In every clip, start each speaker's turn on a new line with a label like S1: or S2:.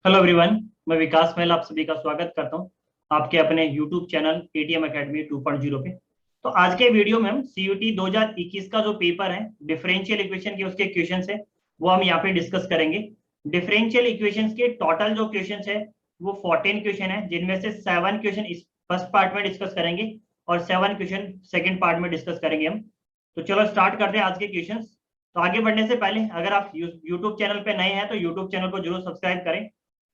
S1: Hello everyone. मैं विकास महल आप सभी का स्वागत करता हूं आपके अपने यूट्यूब चैनल केटीएम एकेडमी 2.0 पे। तो आज के वीडियो में हम सीयूटी 2021 का जो पेपर है डिफरेंशियल इक्वेशन के उसके क्वेश्चंस है वो हम यहाँ पे डिस्कस करेंगे। डिफरेंशियल इक्वेशंस के टोटल जो क्वेश्चंस है वो 14 क्वेश्चन है, जिनमें से 7 क्वेश्चन इस फर्स्ट पार्ट में डिस्कस करेंगे और 7 क्वेश्चन सेकेंड पार्ट में डिस्कस करेंगे हम। तो चलो स्टार्ट करते हैं आज के क्वेश्चन। तो आगे बढ़ने से पहले अगर आप यूट्यूब चैनल पे नए हैं तो यूट्यूब चैनल को जरूर सब्सक्राइब करें।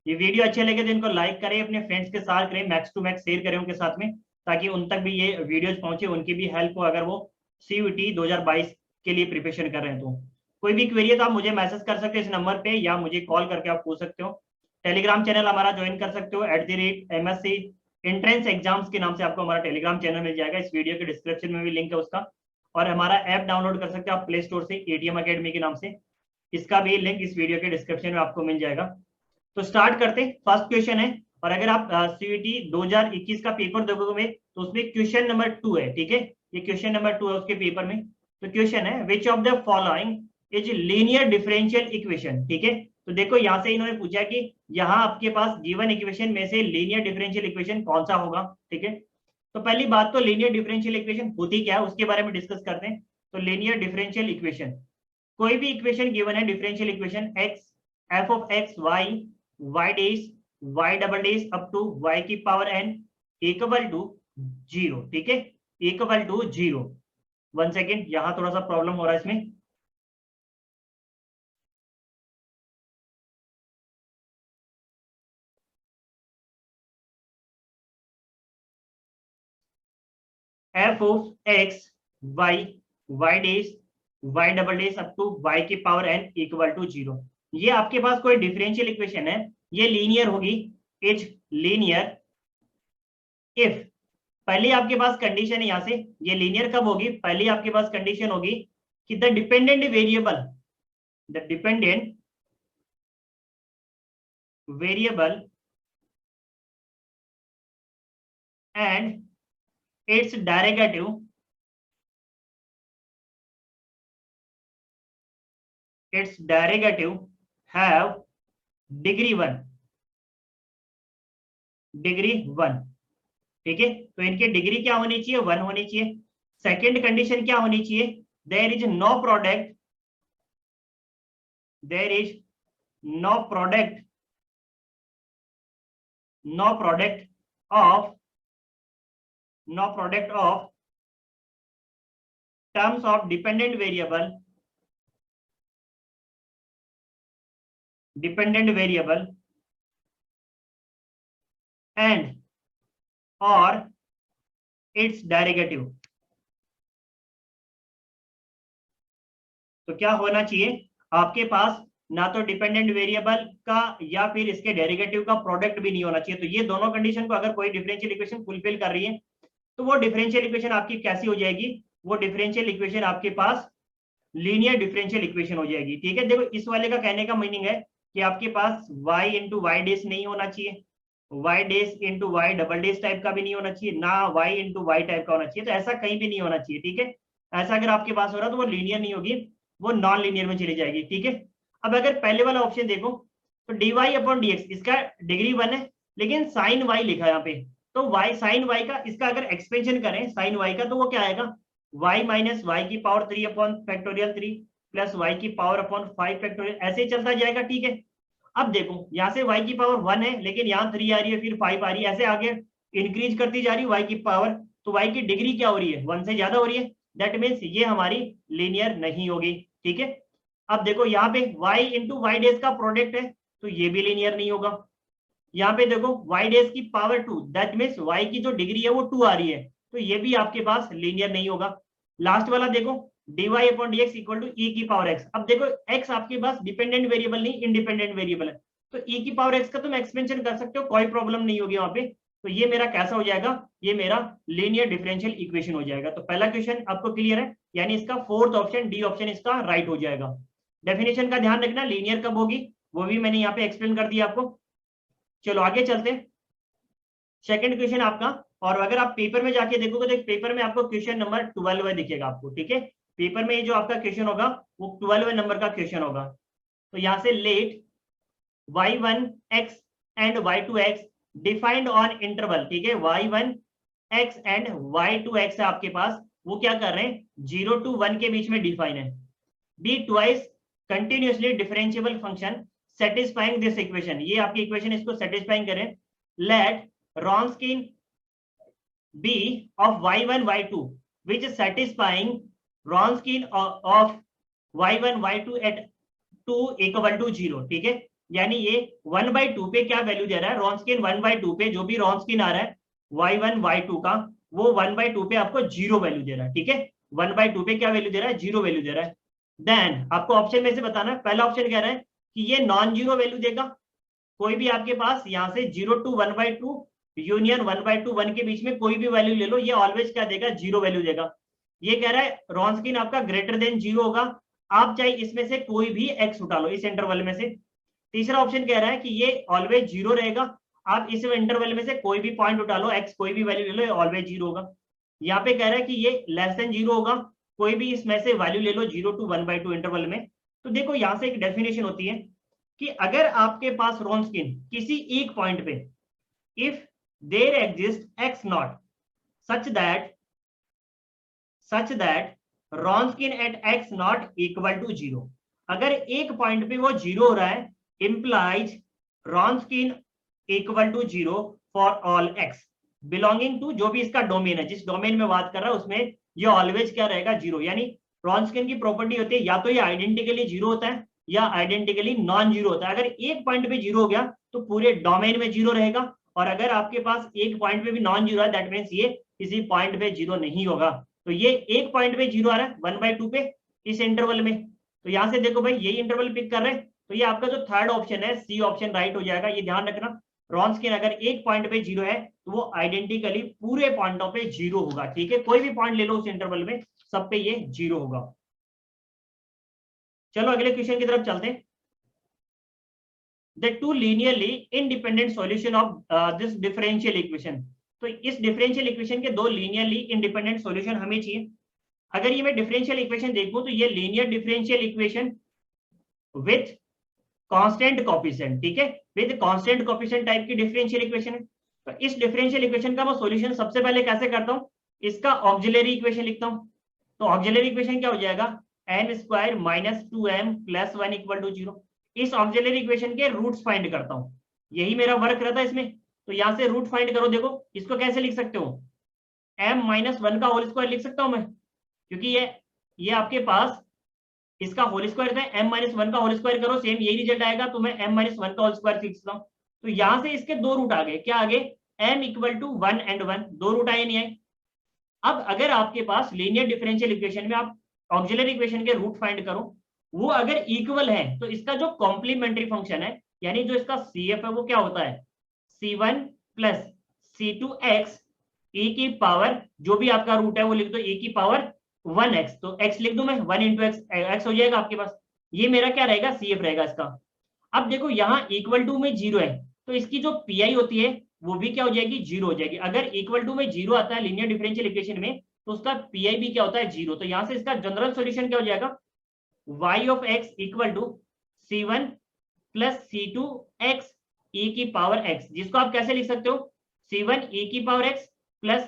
S1: ये वीडियो अच्छे लगे तो इनको लाइक करें, अपने फ्रेंड्स के साथ करें, मैक्स टू मैक्स शेयर करें उनके साथ में, ताकि उन तक भी ये वीडियोज पहुंचे, उनकी भी हेल्प हो अगर वो सीयूटी 2022 के लिए प्रिपरेशन कर रहे हैं। तो कोई भी क्वेरी है तो आप मुझे मैसेज कर सकते हो इस नंबर पे, या मुझे कॉल करके आप पूछ सकते हो। टेलीग्राम चैनल हमारा ज्वाइन कर सकते हो @MSc एंट्रेंस एग्जाम्स के नाम से आपको हमारा टेलीग्राम चैनल मिल जाएगा। इस वीडियो के डिस्क्रिप्शन में भी लिंक है उसका। और हमारा ऐप डाउनलोड कर सकते हो आप प्ले स्टोर से एटीएम अकेडमी के नाम से, इसका भी लिंक इस वीडियो के डिस्क्रिप्शन में आपको मिल जाएगा। तो स्टार्ट करते हैं। फर्स्ट क्वेश्चन है, और अगर आप सीयूटी 2021 का पेपर देखोगे तो उसमें क्वेश्चन नंबर 2 है, ठीक है। ये क्वेश्चन नंबर 2 है उसके पेपर में। तो क्वेश्चन है which of the following is linear differential equation, ठीक है। तो देखो यहां से इन्होंने पूछा कि यहाँ आपके पास गिवन इक्वेशन में से लीनियर डिफरेंशियल इक्वेशन कौन सा होगा, ठीक है। तो पहली बात तो लीनियर डिफरेंशियल इक्वेशन होती क्या है उसके बारे में डिस्कस करते हैं। तो लीनियर डिफरेंशियल इक्वेशन, कोई भी इक्वेशन गिवन है differential equation x f of x y y dash y double dash up to y की पावर एन इक्वल टू 0, ठीक है, इक्वल टू 0। 1 सेकेंड, यहां थोड़ा सा प्रॉब्लम हो रहा है इसमें। F of x y y dash y double dash up to y की पावर एन इक्वल टू 0, ये आपके पास कोई डिफरेंशियल इक्वेशन है, ये लीनियर होगी, इज लीनियर इफ, पहले आपके पास कंडीशन है यहां से, ये लीनियर कब होगी, पहले आपके पास कंडीशन होगी कि the dependent variable, the dependent variable and it's derivative, its derivative have degree 1, degree 1, ठीक है। तो इनकी डिग्री क्या होनी चाहिए, 1 होनी चाहिए। सेकेंड कंडीशन क्या होनी चाहिए, there is no product, there is no product, no product of, no product of terms of dependent variable, dependent variable and और इट्स डेरिवेटिव। तो क्या होना चाहिए आपके पास, ना तो डिपेंडेंट वेरिएबल का या फिर इसके डेरिवेटिव का प्रोडक्ट भी नहीं होना चाहिए। तो ये दोनों कंडीशन को अगर कोई डिफरेंशियल इक्वेशन फुलफिल कर रही है तो वो डिफरेंशियल इक्वेशन आपकी कैसी हो जाएगी, वो डिफरेंशियल इक्वेशन आपके पास लीनियर डिफरेंशियल इक्वेशन हो जाएगी, ठीक है। देखो इस वाले का कहने का मीनिंग है कि आपके पास y इंटू वाई डेस नहीं होना चाहिए, y dash into y double dash type का भी नहीं होना चाहिए, ना y इंटू वाई टाइप का होना चाहिए। तो ऐसा कहीं भी नहीं होना चाहिए, ठीक है। ऐसा अगर आपके पास हो रहा है तो वो लीनियर नहीं होगी, वो नॉन लीनियर में चली जाएगी, ठीक है। अब अगर पहले वाला ऑप्शन देखो तो dy अपॉन डी एक्स, इसका डिग्री 1 है, लेकिन साइन y लिखा है यहाँ पे। तो y साइन y का, इसका अगर एक्सपेंशन करें साइन y का तो वो क्या आएगा, y माइनस वाई की power 3 upon factorial 3 plus y की पावर अपॉन 5 फैक्टोरियल, ऐसे ही चलता जाएगा, ठीक है। अब देखो यहाँ से y की पावर 1 है, लेकिन यहाँ 3 आ रही है, फिर 5 आ रही है, ऐसे आगे इंक्रीज करती जा रही है y की पावर। तो y की डिग्री क्या हो रही है, 1 से ज्यादा हो रही है, दैट मीन्स ये हमारी लीनियर नहीं होगी, ठीक है। अब देखो यहाँ पे y इंटू वाई डेज का प्रोडक्ट है, तो ये भी लीनियर नहीं होगा। यहाँ पे देखो y डेज की पावर 2, दैट मीन्स y की जो डिग्री है वो 2 आ रही है, तो ये भी आपके पास लीनियर नहीं होगा। लास्ट वाला देखो dy upon d x equal to e की पावर x। अब देखो x आपके पास डिपेंडेंट वेरिएबल नहीं इंडिपेंडेंट वेरिएबल है, तो e की पावर x का तुम एक्सपेंशन कर सकते हो, कोई प्रॉब्लम नहीं होगी वहां पे। तो ये मेरा कैसा हो जाएगा, ये मेरा लीनियर डिफरेंशियल इक्वेशन हो जाएगा। तो पहला क्वेश्चन आपको क्लियर है, यानी इसका फोर्थ ऑप्शन डी ऑप्शन इसका राइट हो जाएगा। डेफिनेशन का ध्यान रखना, लीनियर कब होगी वो भी मैंने यहाँ पे एक्सप्लेन कर दिया आपको। चलो आगे चलते हैं। सेकंड क्वेश्चन आपका, और अगर आप पेपर में जाके देखोगे तो पेपर में आपको क्वेश्चन नंबर 12 दिखेगा आपको, ठीक है। पेपर में जो आपका क्वेश्चन होगा वो 12 नंबर का क्वेश्चन होगा। तो यहां से let y1x and y2x defined on interval, ठीक है, y1x एंड y2x है आपके पास, वो क्या कर रहे हैं 0 to 1 के बीच में डिफाइन है। Be twice continuously differentiable function satisfying this equation, ये आपकी इक्वेशन इसको सेटिस्फाइंग करें। Let Wronskian be of y1 y2 which is satisfying Wronskian of y1 y2 at 2 equal to 0, ठीक है, यानी ये 1/2 पे क्या वैल्यू दे रहा है Wronskian 1/2 पे, जो भी Wronskian आ रहा है y1 y2 का, वो 1/2 पे आपको 0 वैल्यू दे रहा है, ठीक है, 1/2 पे क्या वैल्यू दे रहा है 0 वैल्यू दे रहा है। देन आपको ऑप्शन में से बताना है, पहला ऑप्शन कह रहा है कि ये नॉन जीरो वैल्यू देगा, कोई भी आपके पास यहाँ से 0 to 1/2 यूनियन 1/2 1 के बीच में कोई भी वैल्यू ले लो, ये ऑलवेज क्या देगा 0 वैल्यू देगा। ये कह रहा है Wronskian आपका ग्रेटर देन 0 होगा, आप चाहे इसमें से कोई भी x उठा लो इस इंटरवल में से। तीसरा ऑप्शन कह रहा है कि ये ऑलवेज 0 रहेगा, आप इस इंटरवल में से कोई भी पॉइंट उठा लो, x कोई भी वैल्यू ले लो, ऑलवेज 0 होगा। यहाँ पे कह रहा है कि ये लेस देन 0 होगा, कोई भी इसमें से वैल्यू ले लो 0 to 1/2 इंटरवल में। तो देखो यहाँ से एक डेफिनेशन होती है कि अगर आपके पास Wronskian किसी एक पॉइंट पे, if there exist x not such that Wronskian at x not equal to 0, अगर एक पॉइंट पे वो 0 हो रहा है, implies Wronskian equal to 0 for all x belonging to, जो भी इसका डोमेन है, जिस डोमेन में बात कर रहा है उसमें ये ऑलवेज क्या रहेगा 0, यानी Wronskian की प्रॉपर्टी होती है या तो ये आइडेंटिकली 0 होता है या आइडेंटिकली नॉन 0 होता है। अगर एक पॉइंट पे 0 हो गया तो पूरे डोमेन में 0 रहेगा, और अगर आपके पास एक पॉइंट पे भी नॉन 0 है, दैट मींस ये किसी पॉइंट पे 0 नहीं होगा। तो ये एक पॉइंट पे 0 आ रहा है 1/2 पे इस इंटरवल में, तो यहां से देखो भाई यही इंटरवल पिक कर रहे हैं, तो ये आपका जो थर्ड ऑप्शन है सी ऑप्शन राइट हो जाएगा। ये ध्यान रखना, Wronskian अगर एक पॉइंट पे 0 है तो वो आइडेंटिकली पूरे पॉइंटों पे 0 होगा, ठीक है, कोई भी पॉइंट ले लो उस इंटरवल में, सब पे ये 0 होगा। चलो अगले क्वेश्चन की तरफ चलते हैं। The two linearly independent solution of this differential equation, तो इस डिफरेंशियल इक्वेशन के दो लीनियरली इंडिपेंडेंट सॉल्यूशन हमें चाहिए। अगर ये मैं डिफरेंशियल इक्वेशन देखूं तो ये linear differential equation with constant coefficient, ठीक है, विद कांस्टेंट कोफिशिएंट टाइप की डिफरेंशियल इक्वेशन है। तो इस डिफरेंशियल इक्वेशन का मैं सॉल्यूशन सबसे पहले कैसे करता हूं, इसका ऑक्सिलरी इक्वेशन लिखता हूं। तो ऑक्सिलरी इक्वेशन क्या हो जाएगा n² - 2m + 1 = 0। इस ऑक्सिलरी इक्वेशन के रूट्स फाइंड करता हूं, यही मेरा वर्क रहता है इसमें। तो यहां से रूट फाइंड करो, देखो इसको कैसे लिख सकते हो, m - 1 का होल स्क्वायर लिख सकता हूं मैं, क्योंकि ये आपके पास इसका होल स्क्वायर है, m - 1 का होल स्क्वायर करो सेम यही रिजल्ट आएगा, तो मैं m - 1 का होल स्क्वायर लिख सकता हूं। तो यहां से इसके दो रूट आ गए, क्या आगे m = 1 and 1, दो रूट आए नहीं आए। अब अगर आपके पास लीनियर डिफरेंशियल इक्वेशन में आप ऑक्सिलरी इक्वेशन के रूट फाइंड करो, वो अगर इक्वल है तो इसका जो कॉम्प्लीमेंट्री फंक्शन है, यानी जो इसका CF है, वो क्या होता है C1 + C2x e की पावर, जो भी आपका रूट है वो लिख दो e की पावर 1x, तो x लिख दूं मैं 1 × x हो जाएगा आपके पास, ये मेरा क्या रहेगा CF रहेगा इसका। अब देखो यहाँ इक्वल टू में 0 है, तो इसकी जो PI होती है वो भी क्या हो जाएगी 0 हो जाएगी। अगर इक्वल टू में 0 आता है लीनियर डिफरेंशियल इक्वेशन में, तो उसका PI भी क्या होता है 0। तो यहाँ से इसका जनरल सॉल्यूशन क्या हो जाएगा y of x = C1 + C2x e की पावर x, जिसको आप कैसे लिख सकते हो C1 e की पावर x +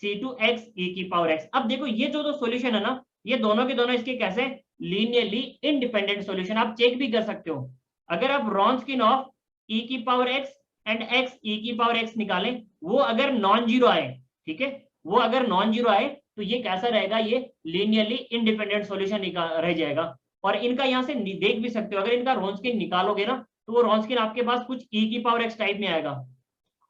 S1: C2x e की पावर x। अब देखो ये जो सॉल्यूशन है ना, ये दोनों के दोनों इसके कैसे लीनियरली इंडिपेंडेंट सॉल्यूशन, आप चेक भी कर सकते हो। अगर आप Wronskian ऑफ e की power x and x e की पावर x निकालें, वो अगर नॉन जीरो आए, ठीक है, वो अगर नॉन जीरो आए तो ये कैसा रहेगा, ये लीनियरली इंडिपेंडेंट सॉल्यूशन रह जाएगा। और इनका यहाँ से देख भी सकते हो, अगर इनका Wronskian निकालोगे ना तो वो Wronskian आपके पास कुछ e की पावर x टाइप में आएगा,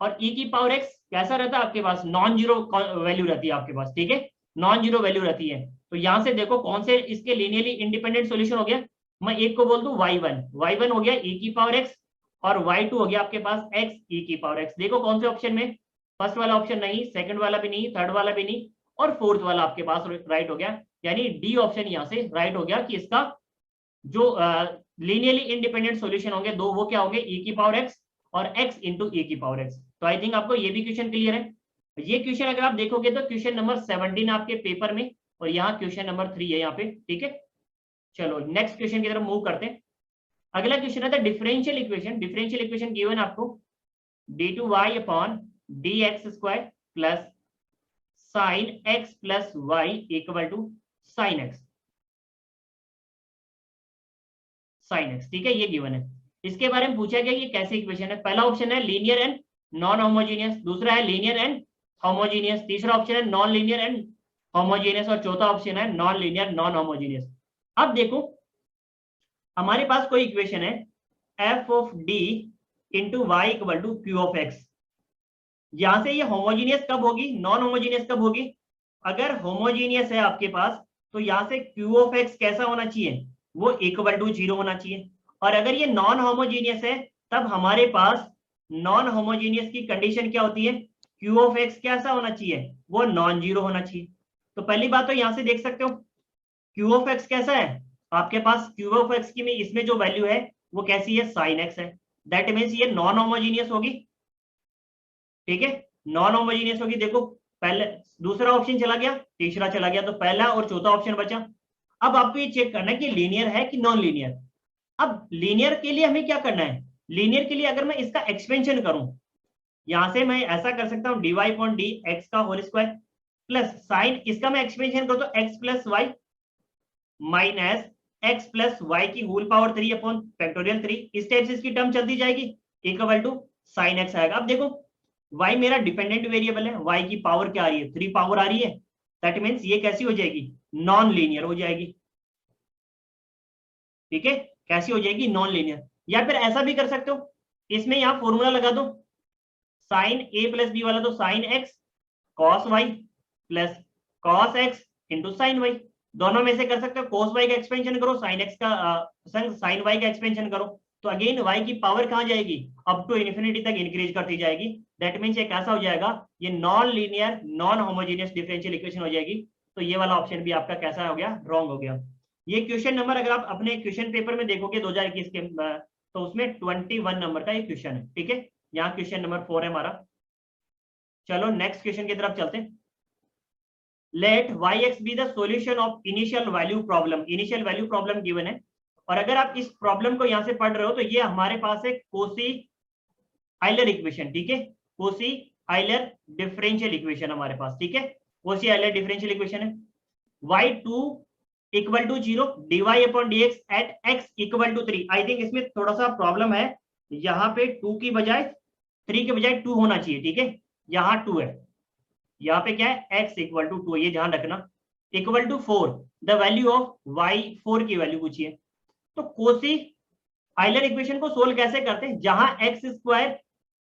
S1: और e की पावर x कैसा रहता है आपके पास नॉन जीरो वैल्यू रहती है आपके पास, ठीक है, नॉन जीरो वैल्यू रहती है। तो यहाँ से देखो कौन से इसके लीनियरली इंडिपेंडेंट सॉल्यूशन हो गया, मैं एक को बोल दूं y1 हो गया e की पावर x, और y2 हो गया आपके पास x e की पावर x। देखो कौन से ऑप्शन में, फर्स्ट वाला ऑप्शन नहीं, सेकंड वाला भी नहीं, थर्ड वाला भी नहीं, और फोर्थ वाला आपके पास राइट हो गया, यानी डी ऑप्शन यहाँ से राइट हो गया कि इसका जो लीनियरली इंडिपेंडेंट सॉल्यूशन होंगे दो, वो क्या होंगे e की पावर x और x × e की पावर x। तो आई थिंक आपको ये भी क्वेश्चन क्लियर है। ये क्वेश्चन अगर आप देखोगे तो क्वेश्चन नंबर 17 आपके पेपर में, और यहाँ क्वेश्चन नंबर 3 है यहाँ पे, ठीक है। चलो नेक्स्ट क्वेश्चन की तरफ मूव करते हैं। अगला क्वेश्चन आता है differential equation. Differential equation given आपको d2y upon dx square plus sine x plus y equal to sine x, ठीक है, ये गिवन है। इसके बारे में पूछा गया ये कैसे इक्वेशन है। पहला ऑप्शन है लीनियर एंड नॉन होमोजीनियस, दूसरा है लीनियर एंड होमोजीनियस, तीसरा ऑप्शन है नॉन लीनियर एंड होमोजीनियस और चौथा ऑप्शन है नॉन लीनियर नॉन होमोजीनियस। अब देखो हमारे पास कोई इक्वेशन है f of d into y equal to q of x. यहां से ये होमोजीनियस कब होगी, नॉन होमोजीनियस कब होगी? अगर होमोजीनियस है आपके पास तो यहां से क्यू ऑफ एक्स कैसा होना चाहिए, वो इक्वल टू 0 होना चाहिए। और अगर ये नॉन होमोजीनियस है तब हमारे पास नॉन होमोजीनियस की कंडीशन क्या होती है, क्यू ऑफ एक्स कैसा होना चाहिए, वो नॉन जीरो होना चाहिए। तो पहली बात तो यहां से देख सकते हो क्यू ऑफ एक्स कैसा है आपके पास, क्यू ऑफ एक्स की में इसमें जो वैल्यू है वो कैसी है, साइन एक्स है। दैट मीन्स ये नॉन होमोजीनियस होगी, ठीक है, नॉन होमोजीनियस होगी। देखो पहले दूसरा ऑप्शन चला गया, तीसरा चला गया, तो पहला और चौथा ऑप्शन बचा। अब आपको ये चेक करना है कि लीनियर है कि नॉन लीनियर। अब लीनियर के लिए हमें क्या करना है, लीनियर के लिए अगर मैं इसका एक्सपेंशन करूं, यहां से मैं ऐसा कर सकता हूं dy अपॉन डी एक्स का होल स्क्वायर प्लस साइन, इसका मैं एक्सपेंशन करूं तो x plus y minus x plus y की होल पावर 3 अपॉन फैक्टोरियल 3, इस टाइप से इसकी टर्म चलती जाएगी इक्वल टू साइन एक्स आएगा। अब देखो y मेरा डिपेंडेंट वेरिएबल है, y की पावर क्या आ रही है, 3 पावर आ रही है। दैट मीन्स ये कैसी हो जाएगी, नॉन लीनियर हो जाएगी, ठीक है, कैसी हो जाएगी, नॉन लीनियर। या फिर ऐसा भी कर सकते हो, इसमें यहां फॉर्मूला लगा दो, साइन ए प्लस बी वाला तो sine x cos y plus cos x into sine y, दोनों में से कर सकते हो। कॉस वाई का एक्सपेंशन करो, साइन एक्स का साइन वाई का एक्सपेंशन करो, तो अगेन वाई की पावर कहां जाएगी, अप टू इन्फिनिटी तक इंक्रीज करती जाएगी। दैट मीन्स ये कैसा हो जाएगा, ये non linear non homogeneous differential equation हो जाएगी। तो ये वाला ऑप्शन भी आपका कैसा हो गया, रॉन्ग हो गया। ये क्वेश्चन नंबर अगर आप अपने क्वेश्चन पेपर में देखोगे 2021 के तो उसमें 21 नंबर का ये क्वेश्चन है, ठीक है, यहाँ क्वेश्चन नंबर 4 है हमारा। चलो नेक्स्ट क्वेश्चन की तरफ चलते हैं। Let yx be the solution of initial value problem, initial value problem given है। और अगर आप इस प्रॉब्लम को यहां से पढ़ रहे हो तो ये हमारे पास है कोसी आइलर इक्वेशन, ठीक है, कोसी आइलर डिफरेंशियल इक्वेशन हमारे पास, ठीक है, कोसी आइलर डिफरेंशियल इक्वेशन है। y2 equal to 0 dy upon dx at x equal to 3। I think इसमें थोड़ा सा प्रॉब्लम है, यहाँ पे 2 की बजाय 3 के बजाय 2 होना चाहिए, ठीक है, यहाँ 2 है, यहाँ पे क्या है x इक्वल टू 2, ये ध्यान रखना, equal to 4, the value of y 4 की वैल्यू पूछिए। तो कोसी आइलर इक्वेशन को सोल्व कैसे करते हैं, जहां एक्स स्क्वायर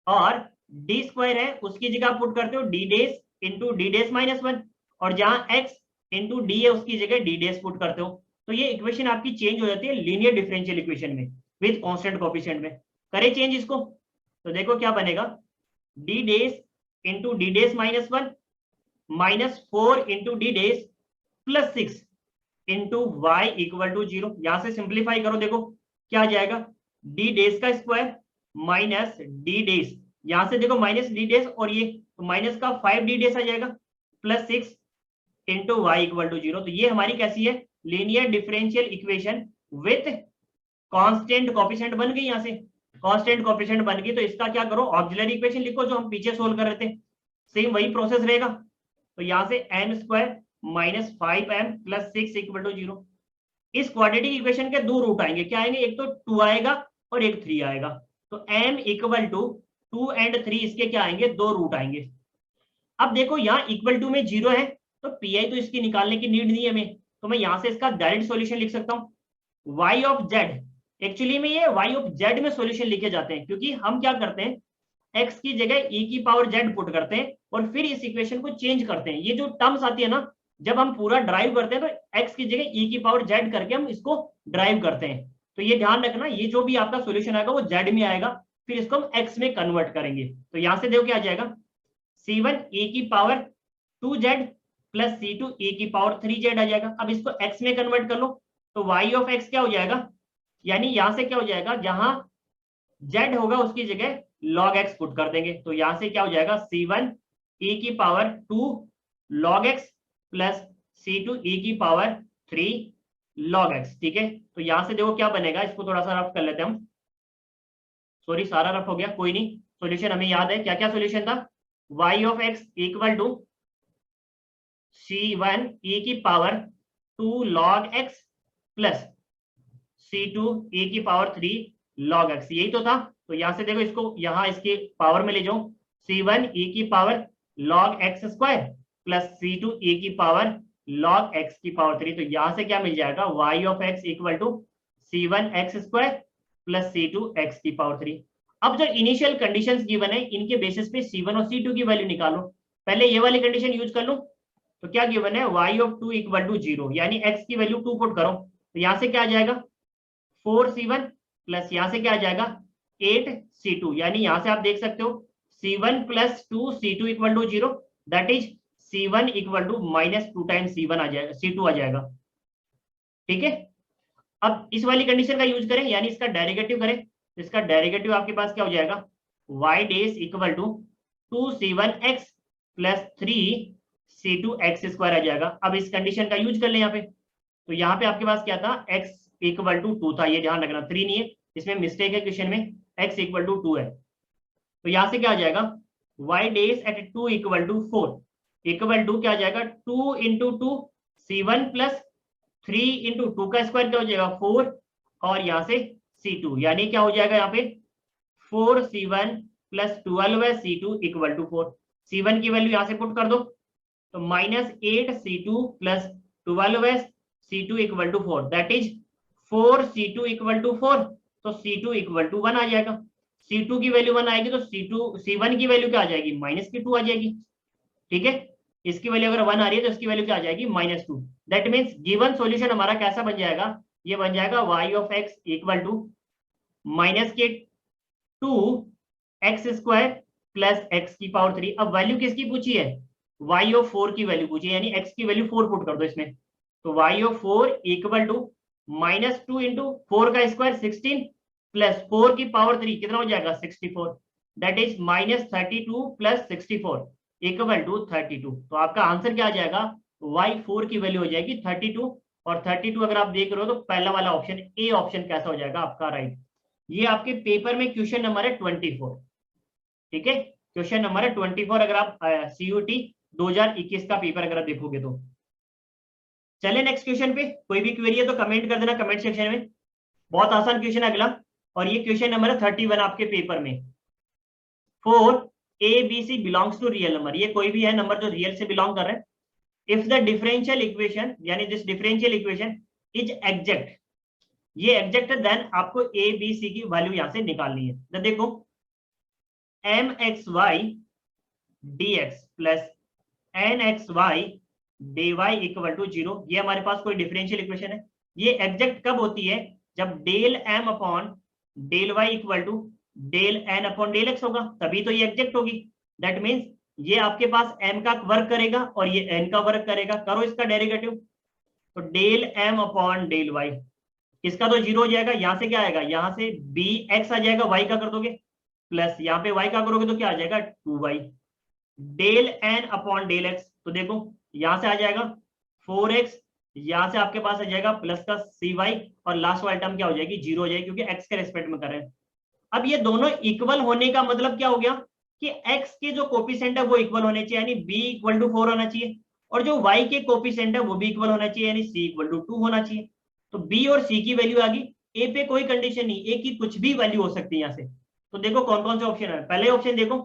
S1: और डी स्क्वायर है उसकी जगह पुट करते हो D dash into D dash minus 1, और जहां एक्स इंटू डी है उसकी जगह डी डेस पुट करते हो। तो ये इक्वेशन आपकी चेंज हो जाती है लीनियर डिफरेंशियल इक्वेशन में विद कांस्टेंट कोएफिशिएंट में। करे चेंज इसको तो देखो क्या बनेगा, D dash into D dash minus 1 minus 4 into D dash plus 6 into y equal to 0। यहां से सिंप्लीफाई करो, देखो क्या आ जाएगा, डी डेस का स्क्वायर माइनस डी डेस, यहां से देखो माइनस डी डेस और ये तो माइनस का 5 डी डेस आ जाएगा plus 6 into y equal to 0। तो ये हमारी कैसी है, linear differential equation with constant coefficient बन गई, यहां से कांस्टेंट कोएफिशिएंट बन गई। तो इसका क्या करो, ऑक्सिलरी इक्वेशन लिखो जो हम पीछे सोल्व कर रहे थे, सेम वही प्रोसेस रहेगा। तो यहां से m square minus 5m plus 6 equal to 0। इस क्वाड्रेटिक इक्वेशन के दो रूट आएंगे, क्या आएंगे, एक तो 2 आएगा और एक 3 आएगा। तो m इक्वल टू 2 एंड 3 इसके क्या आएंगे, दो रूट आएंगे। अब देखो यहाँ इक्वल टू में 0 है तो पी तो इसकी निकालने की नीड नहीं है हमें, तो मैं यहां से इसका डायरेक्ट सॉल्यूशन लिख सकता हूँ y ऑफ z। एक्चुअली में ये y ऑफ z में सॉल्यूशन लिखे जाते हैं, क्योंकि हम क्या करते हैं x की जगह e की पावर z पुट करते हैं और फिर इस इक्वेशन को चेंज करते हैं। ये जो टर्म्स आती है ना, जब हम पूरा ड्राइव करते हैं तो x की जगह e की पावर z करके हम इसको ड्राइव करते हैं। तो ये ध्यान रखना, ये जो भी आपका सॉल्यूशन आएगा वो z में आएगा, फिर इसको हम x में कन्वर्ट करेंगे। तो यहां से देखो क्या आ जाएगा, c1 e की power 2z plus c2 e की पावर 3z आ जाएगा। अब इसको x में कन्वर्ट कर लो तो y ऑफ x क्या हो जाएगा, यानी यहां से क्या हो जाएगा, जहां z होगा उसकी जगह log x पुट कर देंगे। तो यहां से क्या हो जाएगा, c1 e की power 2 log x plus c2 e की पावर 3 log x, ठीक है। तो यहां से देखो क्या बनेगा, इसको थोड़ा सा रफ कर लेते हैं हम। सॉरी, सारा रफ हो गया, कोई नहीं। सॉल्यूशन हमें याद है, क्या क्या सॉल्यूशन था। y of x equal to c1 e की power 2 log x plus c2 e की पावर 3 log x, यही तो था। तो यहां से देखो इसको यहां इसकी पावर में ले जाओ, c1 e की power log x square plus c2 e की पावर log x की पावर 3। तो यहां से क्या मिल जाएगा, y of x equal to c1 x square plus c2 x की पावर 3। अब जो इनिशियल कंडीशंस गिवन है इनके बेसिस पे c1 और c2 की वैल्यू निकालो। पहले ये वाली कंडीशन यूज कर लो। तो क्या गिवन है, y ऑफ 2 इक्वल टू 0, यानी x की वैल्यू 2 पुट करो। तो यहां से क्या आ जाएगा 4c1 प्लस यहां से क्या आ जाएगा 8c2, यानी यहां से आप देख सकते हो c1 plus 2c2 equal to 0, that is c1 equal to minus 2 times c1 आ जाएगा, c2 आ जाएगा। ठीक है, अब इस वाली कंडीशन का यूज करें, यानी इसका डेरिवेटिव करें। इसका डेरिवेटिव आपके पास क्या हो जाएगा, y dash equal to 2c1x plus 3c2x square आ जाएगा। अब इस कंडीशन का यूज कर लें यहाँ पे। तो यहाँ पे आपके पास क्या था, x इक्वल टू 2 था, ये ध्यान रखना, 3 नहीं है, इसमें मिस्टेक है क्वेश्चन में, x इक्वल टू 2 है। तो यहां से क्या आ जाएगा, y dash at 2 equal to 4 equal to क्या आ जाएगा 2 इंटू 2 c1 प्लस 3 इंटू 2 का स्क्वायर क्या हो जाएगा 4, और यहां से c2, यानी क्या हो जाएगा यहाँ पे 4c1 प्लस 12 है c2 इक्वल टू 4। c1 की वैल्यू यहां से पुट कर दो, तो माइनस 8c2 प्लस 12 है c2 equal to 4, that is 4c2 equal to 4। तो c2 इक्वल टू 1 आ जाएगा। c2 की वैल्यू 1 आएगी तो c1 की वैल्यू क्या आ जाएगी, माइनस की 2 आ जाएगी। ठीक है, इसकी वैल्यू अगर 1 आ रही है तो इसकी वैल्यू क्या आ जाएगी, -2। दैट मीन्स गिवन सॉल्यूशन हमारा कैसा बन जाएगा, ये बन जाएगा y of x equal to minus के 2x स्क्वायर प्लस x की पावर 3। अब वैल्यू किसकी पूछी है, y ऑफ 4 की वैल्यू पूछी है, यानी x की वैल्यू 4 पुट कर दो इसमें। तो y of 4 equal to -2 into 4 का स्क्वायर 16 प्लस 4 की पावर 3 कितना हो जाएगा 64, that is -32 plus 64 equal to 32। तो आपका आंसर क्या आ जाएगा, y4 की वैल्यू हो जाएगी 32, और 32 अगर आप देख रहे हो तो पहला वाला ऑप्शन ए ऑप्शन कैसा हो जाएगा आपका राइट। ये आपके पेपर में क्वेश्चन नंबर है 24। ठीक है, क्वेश्चन नंबर है 24 अगर आप CUT 2021 का पेपर अगर आप देखोगे तो। चले नेक्स्ट क्वेश्चन पे, कोई भी क्वेरी है तो कमेंट कर देना कमेंट सेक्शन में। बहुत आसान क्वेश्चन है अगला, और ये क्वेश्चन नंबर है 31 आपके पेपर में। 4 ABC belongs to real number, ये कोई भी है नंबर जो रियल से बिलोंग कर रहे हैं। इफ द डिफरेंशियल इक्वेशन, यानी this differential equation is exact, ये एग्जैक्ट है, देन आपको ABC की वैल्यू यहां से निकालनी है। तो देखो mxy dx plus nxy dy equal to 0, ये हमारे पास कोई डिफरेंशियल इक्वेशन है। ये एग्जैक्ट कब होती है, जब del m upon del y equal to del n upon del x होगा, तभी तो ये एग्जैक्ट होगी। दैट मीन्स ये आपके पास m का वर्क करेगा और ये n का वर्क करेगा, करो इसका डेरिवेटिव। तो del m upon del y, इसका तो 0 हो जाएगा, यहां से क्या आएगा, यहां से bx आ जाएगा, y का कर दोगे, प्लस यहाँ पे y का करोगे तो क्या आ जाएगा 2y, del n upon del x, तो देखो यहां से आ जाएगा 4x, यहां से आपके पास आ जाएगा प्लस का cy, और लास्ट वाली टर्म क्या हो जाएगी 0 हो जाएगी, क्योंकि x के रेस्पेक्ट में कर रहे हैं। अब ये दोनों इक्वल होने का मतलब क्या हो गया कि x के जो कोफिशिएंट है वो इक्वल होने चाहिए, यानी b इक्वल टू 4 होना चाहिए, और जो y के कोफिशिएंट है वो भी इक्वल होना चाहिए, यानी c इक्वल टू 2 होना चाहिए। तो b और c की वैल्यू आ गई, a पे कोई कंडीशन नहीं, a की कुछ भी वैल्यू हो सकती है यहाँ से। तो देखो कौन कौन से ऑप्शन है, पहले ऑप्शन देखो,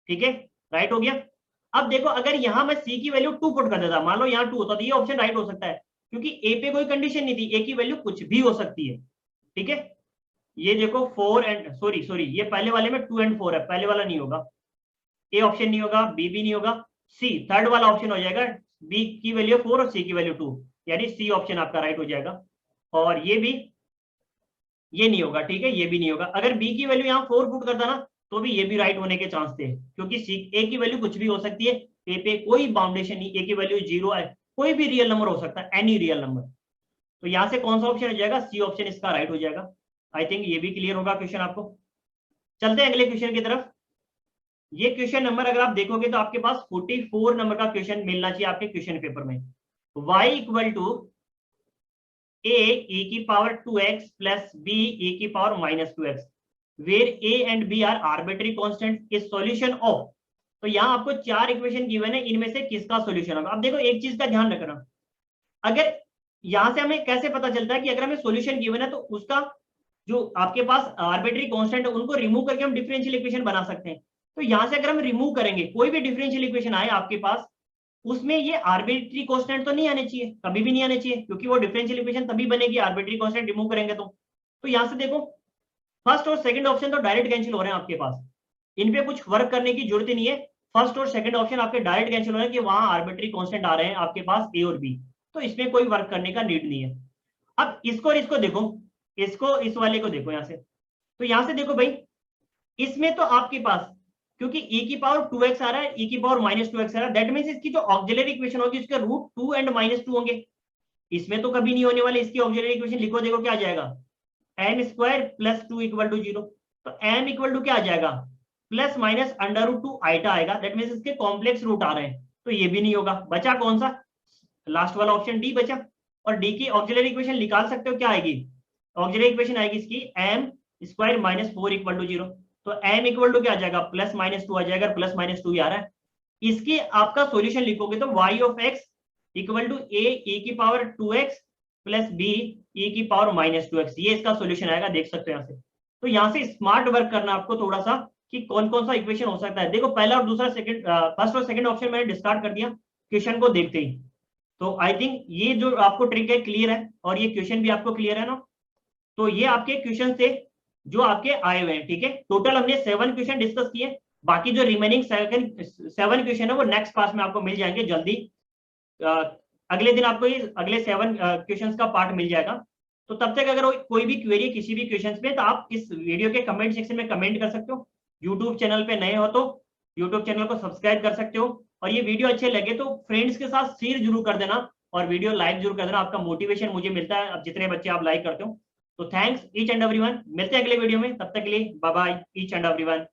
S1: ठीक है राइट हो गया। अब देखो अगर यहां मैं c की वैल्यू 2 पुट कर देता, मान लो यहाँ 2 होता तो ये ऑप्शन राइट हो सकता है, क्योंकि a पे कोई कंडीशन नहीं थी, a की वैल्यू कुछ भी हो सकती है। ठीक है, ये देखो 4 एंड सॉरी ये पहले वाले में 2 एंड 4 है, पहले वाला नहीं होगा, ए ऑप्शन नहीं होगा, बी भी नहीं होगा, सी थर्ड वाला ऑप्शन हो जाएगा, बी की वैल्यू 4 और सी की वैल्यू 2, यानी सी ऑप्शन आपका राइट हो जाएगा। और ये भी, ये नहीं होगा, ठीक है ये भी नहीं होगा। अगर बी की वैल्यू यहाँ 4 पुट करता ना तो भी ये भी राइट होने के चांस थे, क्योंकि सी ए की वैल्यू कुछ भी हो सकती है, ए पे कोई बाउंडेशन नहीं, ए की वैल्यू 0 है, कोई भी रियल नंबर हो सकता है, एनी रियल नंबर। तो यहाँ से कौन सा ऑप्शन हो जाएगा, सी ऑप्शन इसका राइट हो जाएगा। आई थिंक ये भी क्लियर होगा क्वेश्चन आपको। चलते हैं अगले क्वेश्चन की तरफ। ये क्वेश्चन नंबर अगर आप देखोगे तो आपके पास 44 नंबर का क्वेश्चन मिलना चाहिए आपके क्वेश्चन पेपर में। y equal to a e की power 2x plus b e की power minus 2x where a and b are arbitrary constant is solution of. तो यहाँ आपको 4 इक्वेशन गिवन है, इनमें से किसका सॉल्यूशन होगा। अब देखो एक चीज का ध्यान रखना, अगर यहां से हमें कैसे पता चलता है कि अगर हमें सॉल्यूशन गिवन है तो उसका जो आपके पास आर्बिट्री कांस्टेंट है उनको रिमूव करके हम डिफरेंशियल इक्वेशन बना सकते हैं। तो यहां से अगर हम रिमूव करेंगे, कोई भी डिफरेंशियल इक्वेशन आए आपके पास, उसमें ये आर्बिट्री कांस्टेंट तो नहीं आने चाहिए, कभी भी नहीं आने चाहिए, क्योंकि वो डिफरेंशियल इक्वेशन तभी बनेगी आर्बिट्री कांस्टेंट रिमूव करेंगे तो यहां से देखो फर्स्ट और सेकंड ऑप्शन तो डायरेक्ट कैंसिल हो रहे हैं आपके पास, इन पे कुछ वर्क करने की जरूरत ही नहीं है। फर्स्ट और सेकंड ऑप्शन आपके डायरेक्ट कैंसिल हो रहे हैं कि वहां आर्बिट्री कांस्टेंट आ रहे हैं आपके पास ए और बी, तो इसमें कोई वर्क करने का नीड नहीं है। अब इसको और इसको देखो, इसको इस वाले को देखो यहां से, तो यहां से देखो भाई, इसमें तो आपके पास क्योंकि e की पावर 2x आ रहा है, e की पावर माइनस 2x आ रहा है, दैट मींस इसकी जो ऑक्सिलरी इक्वेशन होगी उसके रूट 2 एंड माइनस 2 होंगे। इसमें तो कभी नहीं होने वाले, इसकी ऑक्सिलरी इक्वेशन लिखो, देखो क्या आ जाएगा, m square plus 2 equal to 0। तो m इक्वल टू क्या आ जाएगा, plus minus under root 2 iota आएगा, दैट मींस इसके कॉम्प्लेक्स रूट आ रहे हैं, तो ये भी नहीं होगा। बचा कौन सा, लास्ट वाला ऑप्शन डी बचा। और डी की ऑक्सिलरी इक्वेशन निकाल सकते हो, क्या आएगी ऑक्सिलरी इक्वेशन आएगी इसकी m square minus 4 equal to 0। तो m इक्वल टू क्या आ जाएगा, प्लस माइनस 2 आ जाएगा, प्लस माइनस 2 ही आ रहा है। इसकी आपका सॉल्यूशन लिखोगे तो y of x equal to a e की power 2x plus b e की पावर माइनस 2x, ये इसका सॉल्यूशन आएगा, देख सकते हो यहाँ से। तो यहाँ से स्मार्ट वर्क करना आपको थोड़ा सा कि कौन कौन सा इक्वेशन हो सकता है। देखो पहला और दूसरा सेकंड, फर्स्ट और सेकंड ऑप्शन मैंने डिस्कार्ड कर दिया क्वेश्चन को देखते ही। तो आई थिंक ये जो आपको ट्रिक है क्लियर है, और ये क्वेश्चन भी आपको क्लियर है ना। तो ये आपके क्वेश्चन थे जो आपके आए हुए हैं, ठीक है। टोटल हमने 7 क्वेश्चन डिस्कस किए, बाकी जो रिमेनिंग 7 क्वेश्चन है वो नेक्स्ट क्लास में आपको मिल जाएंगे जल्दी। अगले दिन आपको ये अगले 7 क्वेश्चंस का पार्ट मिल जाएगा। तो तब तक अगर कोई भी क्वेरी किसी भी क्वेश्चन पे, तो आप इस वीडियो के कमेंट सेक्शन में कमेंट कर सकते हो। यूट्यूब चैनल पे नए हो तो यूट्यूब चैनल को सब्सक्राइब कर सकते हो, और ये वीडियो अच्छे लगे तो फ्रेंड्स के साथ शेयर जरूर कर देना, और वीडियो लाइक जरूर कर देना, आपका मोटिवेशन मुझे मिलता है अब जितने बच्चे आप लाइक करते हो। तो थैंक्स ईच एंड एवरीवन, मिलते हैं अगले वीडियो में, तब तक के लिए bye bye each and everyone.